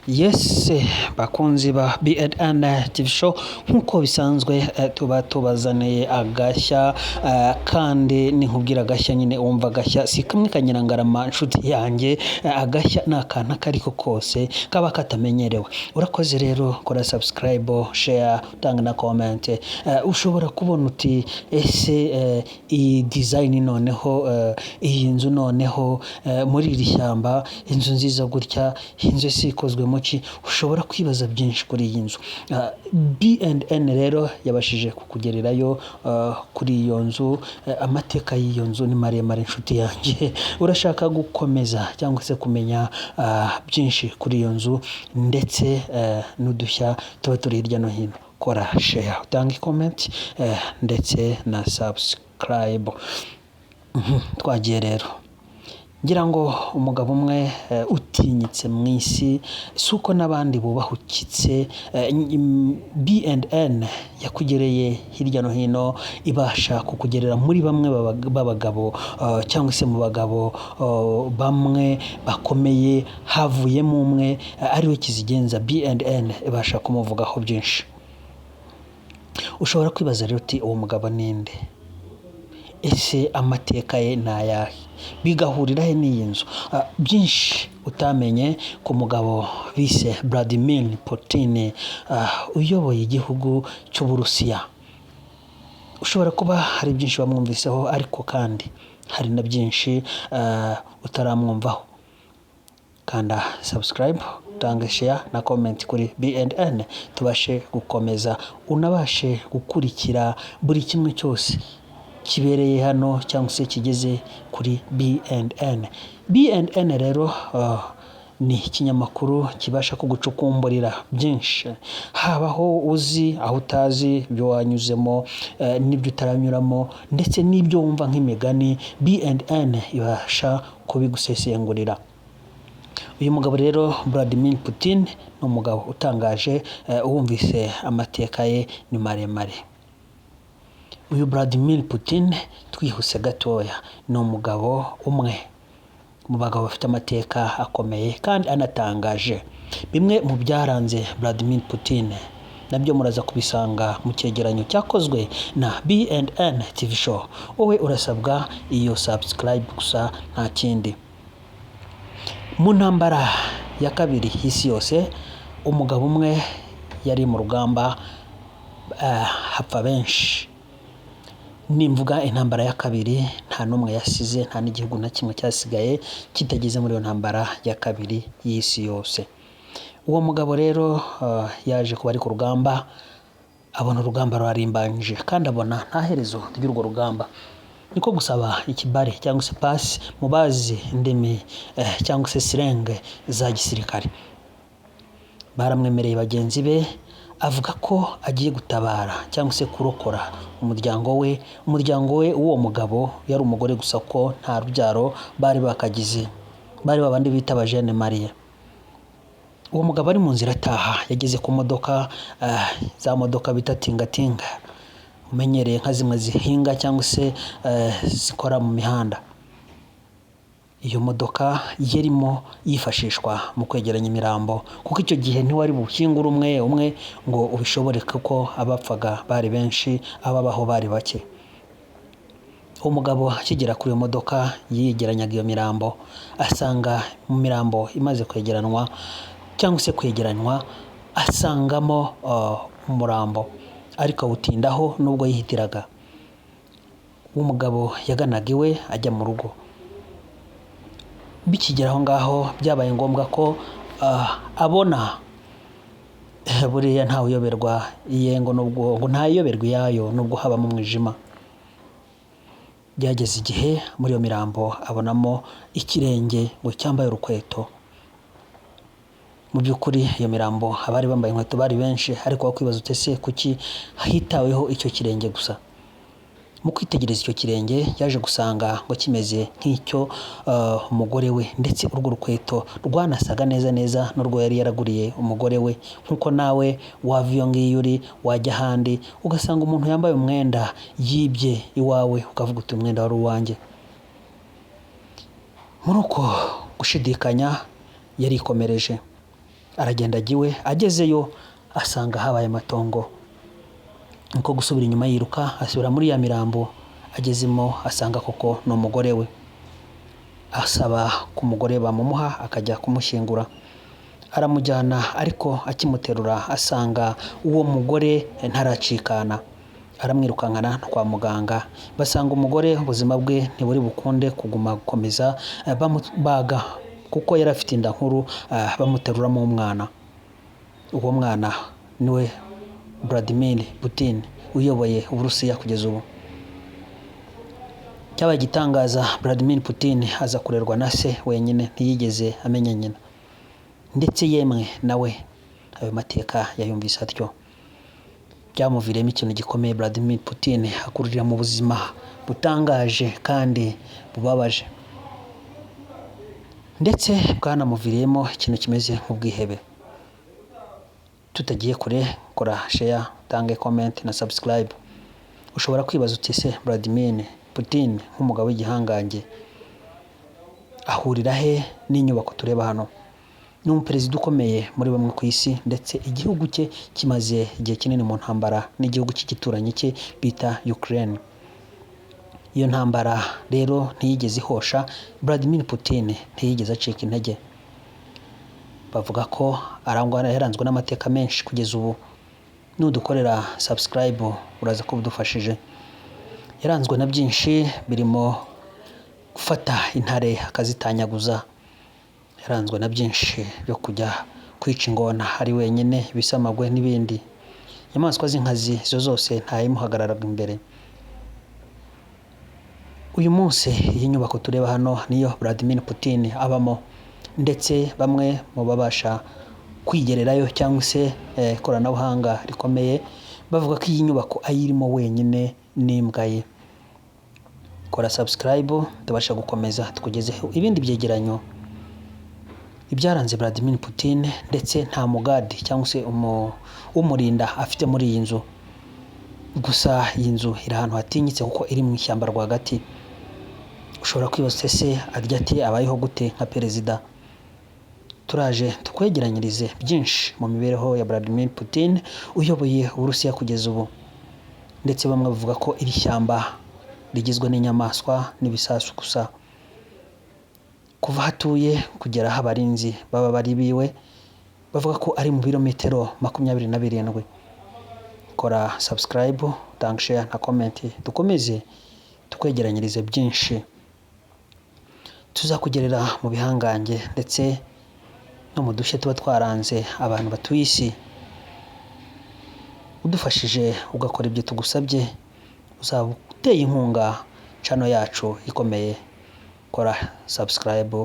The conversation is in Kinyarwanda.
Yes, bakunzi ba B&N TV show nkuko bisanzwe tuba tubazaniye agashya kandi ninkubwira agashya nyine wumva agashya si kamwe kanyirangarama nshuti yanjye agashya nakana kariko kose kaba katamenyerewe. Urakoze rero kora subscribe, share, tanga na comment. Ushobora kubona uti ese iyi design noneho iyi nzu noneho muri iri shyamba inzu nziza gutya inzu sikozwe muki, ushobora kwibaza byinshi kuri iyi nzu. B&N rero yabashije kukugererayo kuri iyo nzu. Amateka y'iyo nzu ni maremare nshuti yanjye. Urashaka gukomeza cyangwa se kumenya byinshi kuri iyo nzu ndetse n'udushya tuba turi hirya no hino, kora share, utanga comment ndetse na subscribe. Twagiye rero, ngira ngo umugabo umwe utinyitse mu isi suko n'abandi bubahukitse. B&N yakugereye hirya no hino, ibasha kukugerera muri bamwe b'abagabo cyangwa se mu bagabo bamwe bakomeye, havuyemo umwe ariwe kizigenza. B&N ibasha kumuvugaho byinshi. Ushobora kwibaza rero uti uwo mugabo ninde, ese amateka ye nayahe, bigahurira he n'iyi nzu? Byinshi utamenye ku mugabo bise Vladimir Putin, uyoboye igihugu cy'Uburusiya. Ushobora kuba hari byinshi bamwumviseho ariko kandi hari na byinshi utaramwumvaho. Kanda subscribe, tanga share na comment kuri B&N tubashe gukomeza, unabashe gukurikira buri kimwe cyose kibereye hano cyangwa se kigeze kuri B&N. B&N rero ni ikinyamakuru kibasha kugucukumburira byinshi, habaho uzi aho utazi, ibyo wanyuzemo n'ibyo utaranyuramo ndetse n'ibyo wumva nk'imigani. B&N ibasha kubigusesengurira. Uyu mugabo rero Vladimir Putin ni umugabo utangaje. Uwumvise amateka ye ni maremare. Uyu Vladimir Putin twihuse gatoya ni umugabo umwe mu bagabo bafite amateka akomeye kandi anatangaje. Bimwe mu byaranze Vladimir Putin nabyo muraza kubisanga mu cyegeranyo cyakozwe na B&N TV show. Wowe urasabwa iyo subscribe gusa nta kindi. Mu ntambara ya kabiri y'isi yose umugabo umwe yari mu rugamba, hapfa benshi. Nimvuga intambara ya kabiri nta n'umwe yasize, nta n'igihugu na kimwe cyasigaye kitageze muri iyo ntambara ya kabiri y'isi yose. Uwo mugabo rero yaje kuba ari ku rugamba, abona urugamba rurarimbanyije kandi abona nta herezo ry'urwo rugamba. Niko gusaba ikibare cyangwa se pasi mu bazi indimi cyangwa se sirenge za gisirikare. Baramwemereye bagenzi be, avuga ko agiye gutabara cyangwa se kurokora umuryango we. Umuryango we uwo mugabo yari umugore gusa ko nta rubyaro bari bakagize, bari babandi bita abajene Marie. Uwo mugabo ari mu nzira ataha, yageze ku modoka, za modoka bita tingatinga, umenyereye nka zimwe zihinga cyangwa se zikora mu mihanda. Iyo modoka yarimo yifashishwa mu kwegeranya imirambo, kuko icyo gihe ntiwari buhingura umwe ngo ubishobore, kuko abapfaga bari benshi, ababaho bari bake. Uwo mugabo akigera kuri iyo modoka yegeranyaga iyo mirambo, asanga mu mirambo imaze kwegeranwa cyangwa se kwegeranywa, asangamo umurambo ariko awutindaho nubwo yihitiraga. Uwo mugabo yaganaga iwe ajya mu rugo. Bikigera aho ngaho byabaye ngombwa ko abona, buriya ntawe uyoberwa iye ngo ntayoberwa iyayo nubwo haba mu mwijima. Byageze igihe muri iyo mirambo abonamo ikirenge ngo cyambaye urukweto. Mu by'ukuri iyo mirambo abari bambaye inkweto bari benshi, ariko wakwibaza utese kuki hitaweho icyo kirenge gusa. Mu kwitegereza icyo kirenge yaje gusanga ngo kimeze nk'icyo umugore we, ndetse urwo rukweto rwanasaga neza n'urwo yari yaraguriye umugore we. Nkuko nawe wava iyo ngiyo uri wajya ahandi ugasanga umuntu yambaye umwenda yibye iwawe, ukavuga uti umwenda wari uwanjye. Muri uko gushidikanya yarikomereje. aragenda agiwe, agezeyo asanga habaye amatongo, niko gusubira inyuma yiruka asubira muri ya mirambo, agezemo asanga koko ni umugore we, asaba ku mugore bamumuha akajya kumushyingura, aramujyana ariko akimuterura asanga uwo mugore ntaracikana, aramwirukankana kwa muganga, basanga umugore ubuzima bwe ntiburi bukunde kuguma gukomeza, bamubaga kuko yari afite inda nkuru, bamuteruramo umwana. Uwo mwana niwe Vladimir Putin uyoboye Uburusiya kugeza ubu. Cyabaye igitangaza, Vladimir Putin aza kurerwa na se wenyine, ntiyigeze amenya nyina, ndetse yemwe nawe ayo mateka yayumvise atyo. Byamuviremo ikintu gikomeye, Vladimir Putin akurira mu buzima butangaje kandi bubabaje, ndetse bwanamuviriyemo ikintu kimeze nk'ubwihebe. Tutagiye kure, kora share, tange comment na subscribe. Ushobora kwibaza uti se Vladimir Putin nk'umugabo w'igihangange ahurira he n'inyubako tureba hano? Ni umuperezida ukomeye muri bamwe ku isi, ndetse igihugu cye kimaze igihe kinini mu ntambara n'igihugu cy'igituranyi cye bita Ukraine. Iyo ntambara rero ntiyigeze ihosha, Vladimir Putin ntiyigeze acika intege. Bavuga ko yaranzwe n'amateka menshi kugeza ubu. Nudukorera subscribe uraza ko budufashije. Yaranzwe na byinshi, birimo gufata intare akazitanyaguza, yaranzwe na byinshi byo kujya kwica ingona ari wenyine, ibisamagwe n'ibindi. Inyamaswa z'inkazi zo zose ntayimuhagararaga imbere. Uyu munsi iyi nyubako tureba hano niyo Vladimir Putin abamo, ndetse bamwe mu babasha kwigererayo cyangwa se ikoranabuhanga rikomeye bavuga ko iyi nyubako ayirimo wenyine n'imbwa ye. Kora subscribe tubasha gukomeza tukugezeho ibindi byegeranyo, ibyaranze Vladimir Putin, ndetse nta mugadi cyangwa se umurinda afite muri iyi nzu. Gusa iyi nzu iri ahantu hatinyitse kuko iri mu ishyamba rwagati. Ushobora kwibaza se arya ati abayeho gute nka perezida? Turaje tukwegeranyirize byinshi mu mibereho ya Vladimir Putin uyoboye Uburusiya kugeza ubu, ndetse bamwe bavuga ko iri shyamba rigizwe n'inyamaswa n'ibisasu gusa. Kuva hatuye kugera aho abarinzi baba bari biwe bavuga ko ari mu birometero 27. Kora subscribe, tanga share na comment, dukomeze tukwegeranyirize byinshi tuzakugerera mu bihangange, ndetse no mu dushya tuba twaranze abantu batuye isi. Udufashije ugakora ibyo tugusabye, uzaba uteye inkunga channel yacu ikomeye. Kora subscribe.